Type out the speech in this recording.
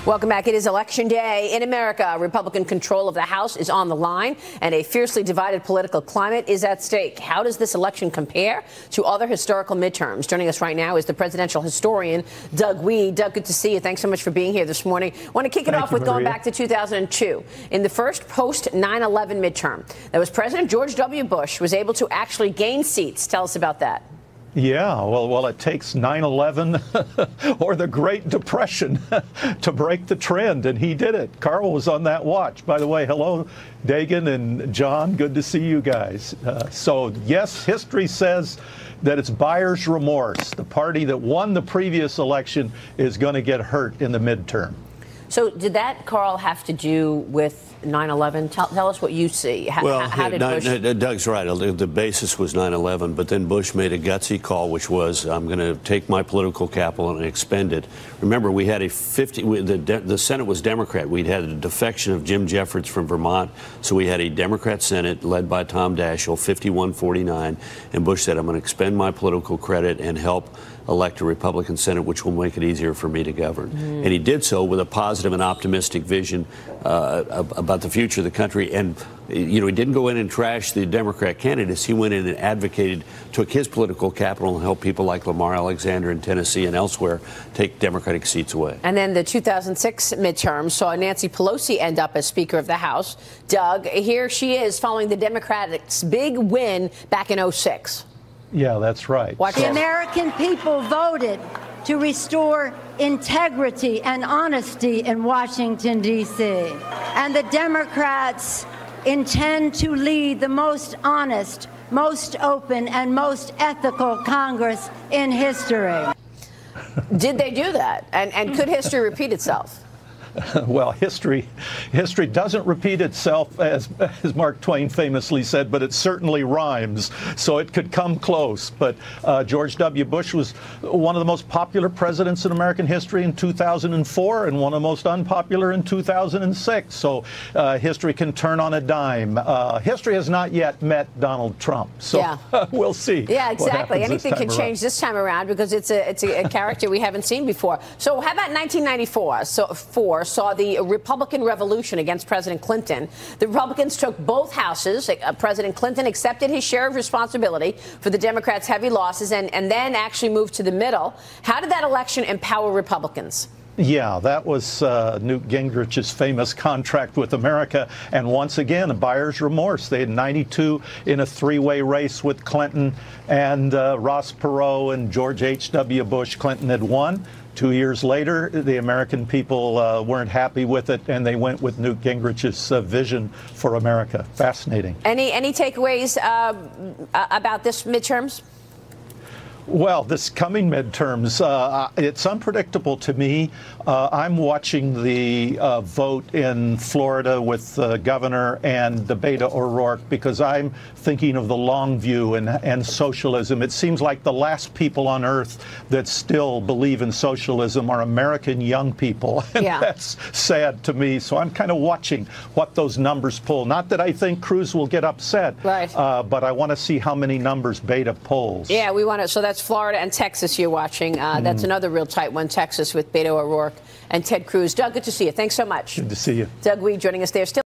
Welcome back. It is Election Day in America. Republican control of the House is on the line, and a fiercely divided political climate is at stake. How does this election compare to other historical midterms? Joining us right now is the presidential historian, Doug Wead. Doug, good to see you. Thanks so much for being here this morning. I want to kick it off with going back to 2002. In the first post-9/11 midterm, that was President George W. Bush was able to actually gain seats. Tell us about that. Yeah, well, it takes 9/11 or the Great Depression to break the trend, and he did it. Karl was on that watch. By the way, hello, Dagen and John. Good to see you guys. So, yes, history says that it's buyer's remorse. The party that won the previous election is going to get hurt in the midterm. So did that, Karl, have to do with 9/11? Tell us what you see. How did Bush... Doug's right. The basis was 9/11, but then Bush made a gutsy call, which was, I'm going to take my political capital and expend it. Remember, we had the Senate was Democrat. We'd had a defection of Jim Jeffords from Vermont, so we had a Democrat Senate led by Tom Daschle, 51-49, and Bush said, I'm going to expend my political credit and help elect a Republican Senate, which will make it easier for me to govern. And he did so with a positive and optimistic vision about the future of the country. And, you know, he didn't go in and trash the Democrat candidates. He went in and advocated, took his political capital and helped people like Lamar Alexander in Tennessee and elsewhere take Democratic seats away. And then the 2006 midterm saw Nancy Pelosi end up as Speaker of the House. Doug, here she is following the Democrats' big win back in 2006. Yeah, that's right. The American people voted to restore integrity and honesty in Washington, D.C. And the Democrats intend to lead the most honest, most open, and most ethical Congress in history. Did they do that? And could history repeat itself? Well, history doesn't repeat itself, as Mark Twain famously said, but it certainly rhymes, so it could come close. But George W. Bush was one of the most popular presidents in American history in 2004 and one of the most unpopular in 2006. So history can turn on a dime. History has not yet met Donald Trump, so yeah. We'll see. Yeah, exactly. Anything can change this time around because it's a character we haven't seen before. So how about 1994? Saw the Republican revolution against President Clinton. The Republicans took both houses. President Clinton accepted his share of responsibility for the Democrats' heavy losses and then actually moved to the middle. How did that election empower Republicans? Yeah, that was Newt Gingrich's famous contract with America. And once again, a buyer's remorse. They had 92 in a three-way race with Clinton and Ross Perot and George H.W. Bush. Clinton had won. 2 years later, the American people weren't happy with it, and they went with Newt Gingrich's vision for America. Fascinating. Any takeaways about this midterms? Well, this coming midterms, it's unpredictable to me. I'm watching the vote in Florida with the governor and the Beto O'Rourke because I'm thinking of the long view and socialism. It seems like the last people on earth that still believe in socialism are American young people. And yeah. That's sad to me. So I'm kind of watching what those numbers pull. Not that I think Cruz will get upset, right. But I want to see how many numbers Beto pulls. Yeah, we want to. So that's Florida and Texas you're watching. That's another real tight one, Texas, with Beto O'Rourke and Ted Cruz. Doug, good to see you. Thanks so much. Good to see you. Doug Wead joining us there. Still